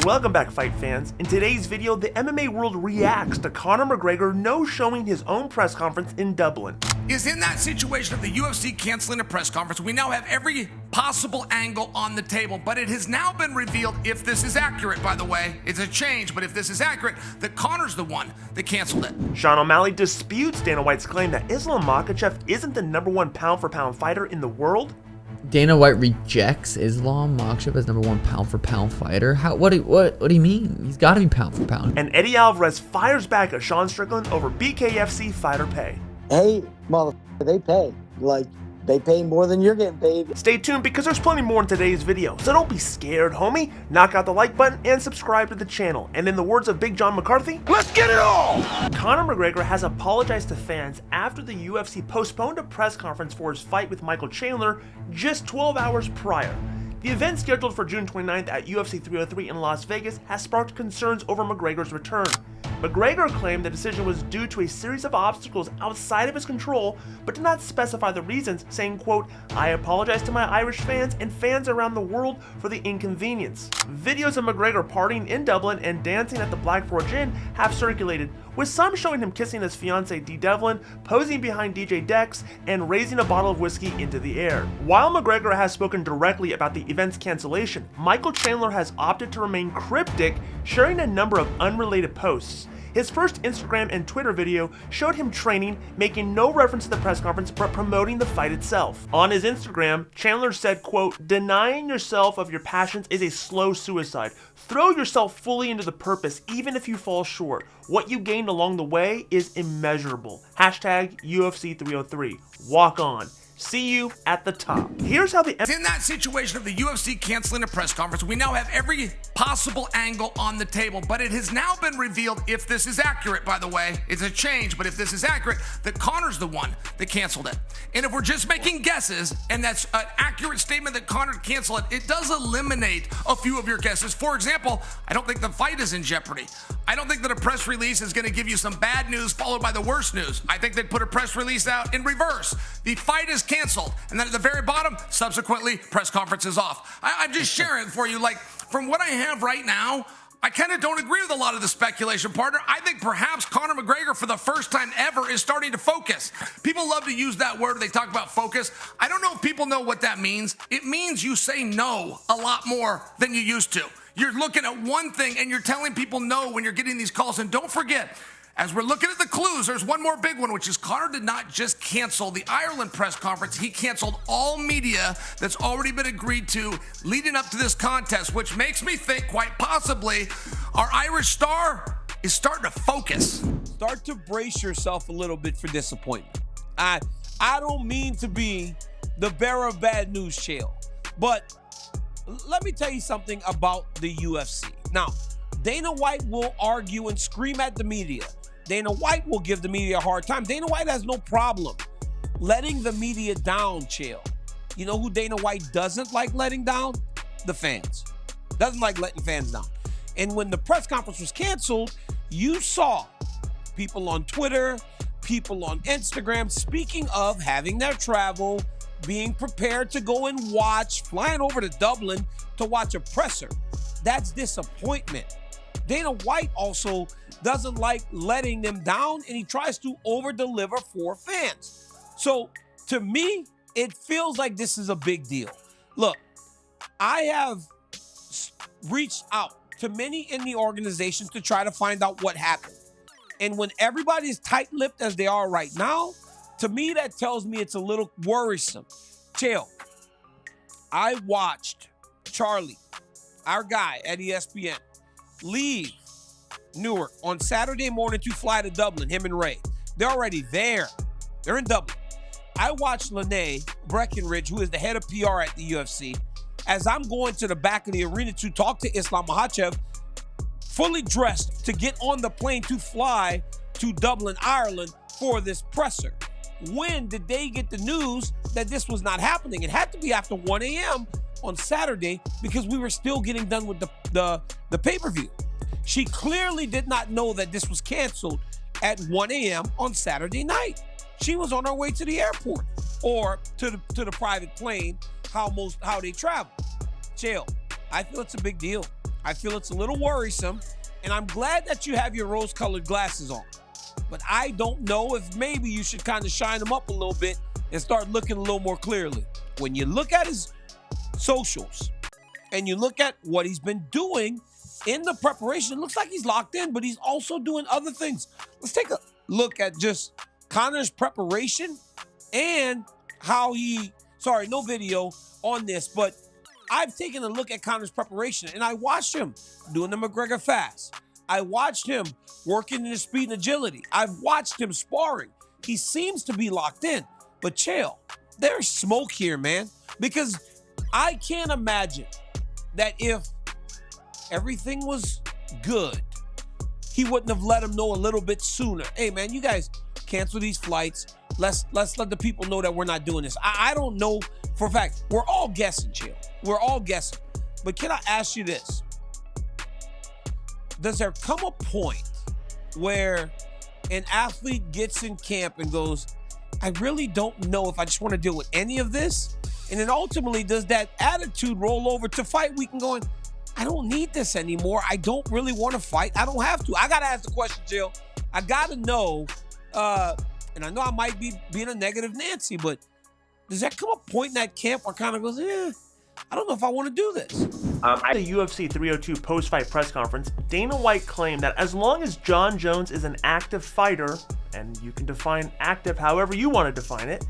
Welcome back, fight fans. In today's video, the MMA world reacts to Conor McGregor no-showing his own press conference in Dublin. Is in that situation of the UFC canceling a press conference, we now have every possible angle on the table, but it has now been revealed, if this is accurate, by the way, it's a change, but if this is accurate, that Conor's the one that canceled it. Sean O'Malley disputes Dana White's claim that Islam Makhachev isn't the #1 pound-for-pound fighter in the world. Dana White rejects Islam Makhachev as #1 pound-for-pound fighter. What do you mean? He's got to be pound for pound. And Eddie Alvarez fires back at Sean Strickland over BKFC fighter pay. Hey, motherfucker, they pay. Like, they pay more than you're getting paid. Stay tuned because there's plenty more in today's video, so don't be scared, homie. Knock out the like button and subscribe to the channel. And in the words of Big John McCarthy, let's get it all! Conor McGregor has apologized to fans after the UFC postponed a press conference for his fight with Michael Chandler just 12 hours prior. The event scheduled for June 29th at UFC 303 in Las Vegas has sparked concerns over McGregor's return. McGregor claimed the decision was due to a series of obstacles outside of his control, but did not specify the reasons, saying, quote, "I apologize to my Irish fans and fans around the world for the inconvenience." Videos of McGregor partying in Dublin and dancing at the Black Forge Inn have circulated, with some showing him kissing his fiancée Dee Devlin, posing behind DJ Dex, and raising a bottle of whiskey into the air. While McGregor has spoken directly about the event's cancellation, Michael Chandler has opted to remain cryptic, sharing a number of unrelated posts. His first Instagram and Twitter video showed him training, making no reference to the press conference but promoting the fight itself. On his Instagram, Chandler said, quote, "Denying yourself of your passions is a slow suicide. Throw yourself fully into the purpose even if you fall short. What you gained along the way is immeasurable. Hashtag UFC 303. Walk on. See you at the top." Here's how the In that situation of the UFC canceling a press conference, we now have every possible angle on the table, but it has now been revealed, if this is accurate, by the way, it's a change, but if this is accurate, that Conor's the one that canceled it. And if we're just making guesses, and that's an accurate statement that Conor canceled it, it does eliminate a few of your guesses. For example, I don't think the fight is in jeopardy. I don't think that a press release is going to give you some bad news followed by the worst news. I think they'd put a press release out in reverse. The fight is canceled, and then at the very bottom, subsequently, press conference is off. I'm just sharing for you, like, from what I have right now, I kind of don't agree with a lot of the speculation, partner. I think perhaps Conor McGregor, for the first time ever, is starting to focus. People love to use that word. They talk about focus. I don't know if people know what that means. It means you say no a lot more than you used to. You're looking at one thing, and you're telling people no when you're getting these calls. And don't forget, as we're looking at the clues, there's one more big one, which is Conor did not just cancel the Ireland press conference. He canceled all media that's already been agreed to leading up to this contest, which makes me think quite possibly our Irish star is starting to focus. Start to brace yourself a little bit for disappointment. I don't mean to be the bearer of bad news, Chael, but let me tell you something about the UFC. Now, Dana White will argue and scream at the media. Dana White will give the media a hard time. Dana White has no problem letting the media down, Chael. You know who Dana White doesn't like letting down? The fans. Doesn't like letting fans down. And when the press conference was canceled, you saw people on Twitter, people on Instagram, speaking of having their travel, being prepared to go and watch, flying over to Dublin to watch a presser. That's disappointment. Dana White also doesn't like letting them down, and he tries to over-deliver for fans. So, to me, it feels like this is a big deal. Look, I have reached out to many in the organization to try to find out what happened. And when everybody's tight-lipped as they are right now, to me, that tells me it's a little worrisome. Chael, I watched Charlie, our guy at ESPN, leave Newark on Saturday morning to fly to Dublin, him and Ray. They're already there. They're in Dublin. I watched Lene Breckenridge, who is the head of PR at the UFC, as I'm going to the back of the arena to talk to Islam Makhachev, fully dressed to get on the plane to fly to Dublin, Ireland for this presser. When did they get the news that this was not happening? It had to be after 1 a.m. on Saturday because we were still getting done with the pay-per-view. She clearly did not know that this was canceled at 1 a.m. on Saturday night. She was on her way to the airport or to the private plane, how they travel. Chael, I feel it's a big deal. I feel it's a little worrisome, and I'm glad that you have your rose-colored glasses on. But I don't know if maybe you should kind of shine them up a little bit and start looking a little more clearly. When you look at his socials and you look at what he's been doing in the preparation, it looks like he's locked in, but he's also doing other things. Let's take a look at just Conor's preparation and how no video on this, but I've taken a look at Conor's preparation and I watched him doing the McGregor fast. I watched him working in his speed and agility. I've watched him sparring. He seems to be locked in. But Chael, there's smoke here, man. Because I can't imagine that if everything was good, he wouldn't have let him know a little bit sooner. Hey, man, you guys cancel these flights. Let's let the people know that we're not doing this. I don't know for a fact. We're all guessing, Chael. We're all guessing. But can I ask you this? Does there come a point where an athlete gets in camp and goes, I really don't know if I just want to deal with any of this? And then ultimately, does that attitude roll over to fight week and going, I don't need this anymore. I don't really want to fight. I don't have to. I got to ask the question, Jill. I got to know, and I know I might be being a negative Nancy, but does that come a point in that camp where kind of goes, I don't know if I want to do this? At the UFC 302 post-fight press conference, Dana White claimed that as long as Jon Jones is an active fighter, and you can define active however you want to define it,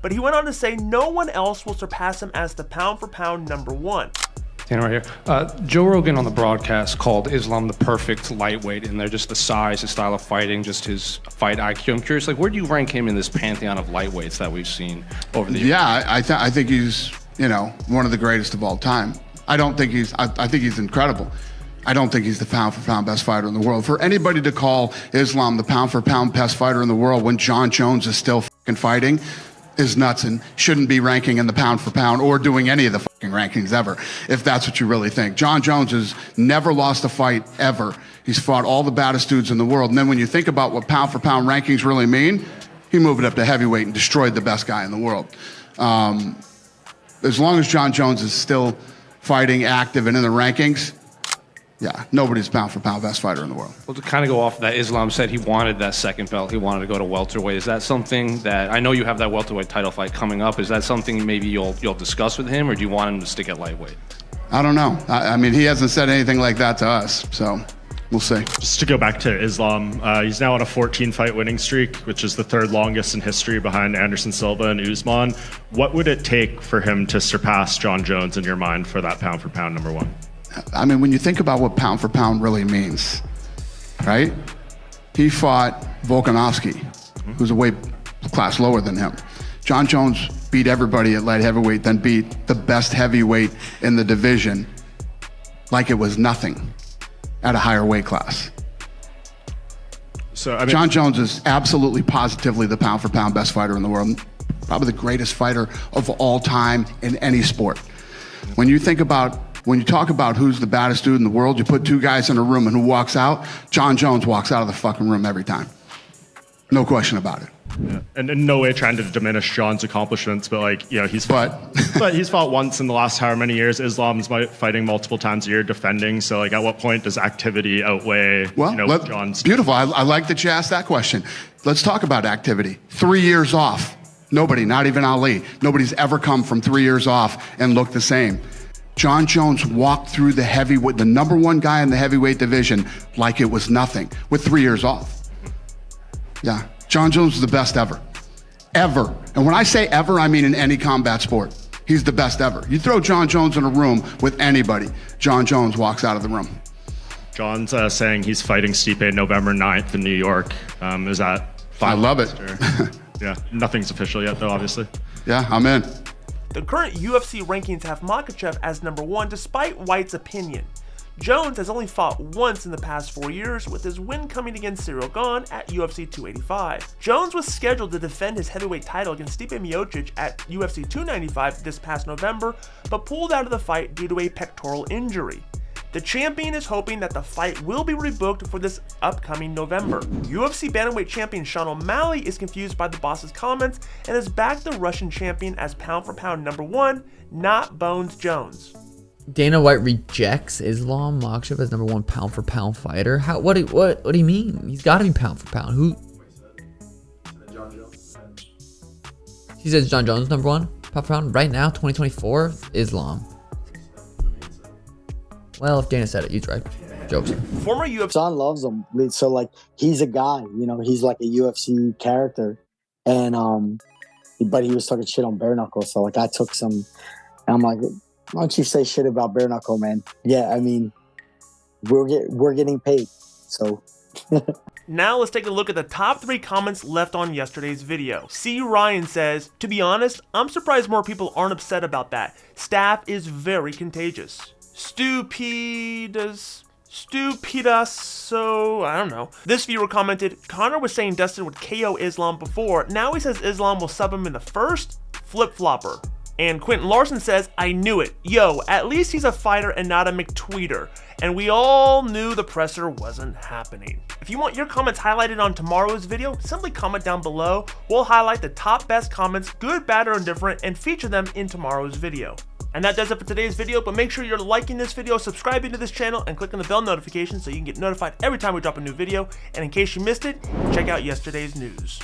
but he went on to say no one else will surpass him as the pound-for-pound #1. Dana right here. Joe Rogan on the broadcast called Islam the perfect lightweight, and they're just the size, his style of fighting, just his fight IQ. I'm curious, where do you rank him in this pantheon of lightweights that we've seen over the years? Yeah, I think he's, one of the greatest of all time. I think he's incredible. I don't think he's the pound-for-pound best fighter in the world. For anybody to call Islam the pound-for-pound best fighter in the world when Jon Jones is still fucking fighting is nuts and shouldn't be ranking in the pound-for-pound or doing any of the fucking rankings ever, if that's what you really think. Jon Jones has never lost a fight ever. He's fought all the baddest dudes in the world. And then when you think about what pound-for-pound rankings really mean, he moved it up to heavyweight and destroyed the best guy in the world. As long as Jon Jones is still fighting, active, and in the rankings, yeah, nobody's pound-for-pound best fighter in the world. Well, to kind of go off of that, Islam said he wanted that second belt. He wanted to go to welterweight. Is that something that, I know you have that welterweight title fight coming up, is that something maybe you'll discuss with him, or do you want him to stick at lightweight? I don't know. I mean, he hasn't said anything like that to us, so we'll see. Just to go back to Islam, he's now on a 14-fight winning streak, which is the third longest in history behind Anderson Silva and Usman. What would it take for him to surpass Jon Jones in your mind for that pound-for-pound #1? I mean, when you think about what pound for pound really means, right? He fought Volkanovski, who's a weight class lower than him. Jon Jones beat everybody at light heavyweight, then beat the best heavyweight in the division like it was nothing at a higher weight class. So, Jon Jones is absolutely positively the pound for pound best fighter in the world, probably the greatest fighter of all time in any sport. When you talk about who's the baddest dude in the world, you put two guys in a room and who walks out, Jon Jones walks out of the fucking room every time. No question about it. Yeah. And in no way trying to diminish Jon's accomplishments, but he's fought once in the last however many years. Islam's fighting multiple times a year, defending. So at what point does activity outweigh Jon's? Beautiful. I like that you asked that question. Let's talk about activity. 3 years off. Nobody, not even Ali. Nobody's ever come from 3 years off and looked the same. Jon Jones walked through the heavyweight, the #1 guy in the heavyweight division, like it was nothing, with 3 years off. Yeah, Jon Jones is the best ever. Ever. And when I say ever, I mean in any combat sport. He's the best ever. You throw Jon Jones in a room with anybody, Jon Jones walks out of the room. Jon's saying he's fighting Stipe November 9th in New York. Is that I love it. Yeah, nothing's official yet, though, obviously. Yeah, I'm in. The current UFC rankings have Makhachev as #1 despite White's opinion. Jones has only fought once in the past 4 years, with his win coming against Cyril Gane at UFC 285. Jones was scheduled to defend his heavyweight title against Stipe Miocic at UFC 295 this past November, but pulled out of the fight due to a pectoral injury. The champion is hoping that the fight will be rebooked for this upcoming November. UFC bantamweight champion Sean O'Malley is confused by the boss's comments and has backed the Russian champion as pound-for-pound #1, not Bones Jones. Dana White rejects Islam Makhachev as number 1 pound for pound fighter. What do you mean? He's got to be pound for pound. Who? He says John Jones number 1 pound for pound right now, 2024. Islam. Well, if Dana said it, he's right. Jokes. Former UFC. Son loves him, so like he's a guy. You know, he's like a UFC character, and but he was talking shit on Bare Knuckle. So like I took some, and I'm like, why don't you say shit about Bare Knuckle, man? Yeah, I mean, we're getting paid, so. Now let's take a look at the top 3 comments left on yesterday's video. C. Ryan says, to be honest, I'm surprised more people aren't upset about that. Staph is very contagious. Stupidas, so I don't know. This viewer commented, Conor was saying Dustin would KO Islam before, now he says Islam will sub him in the first? Flip-flopper. And Quentin Larson says, I knew it. Yo, at least he's a fighter and not a McTweeter. And we all knew the presser wasn't happening. If you want your comments highlighted on tomorrow's video, simply comment down below. We'll highlight the top best comments, good, bad, or indifferent, and feature them in tomorrow's video. And that does it for today's video, but make sure you're liking this video, subscribing to this channel, and clicking the bell notification so you can get notified every time we drop a new video. And in case you missed it, check out yesterday's news.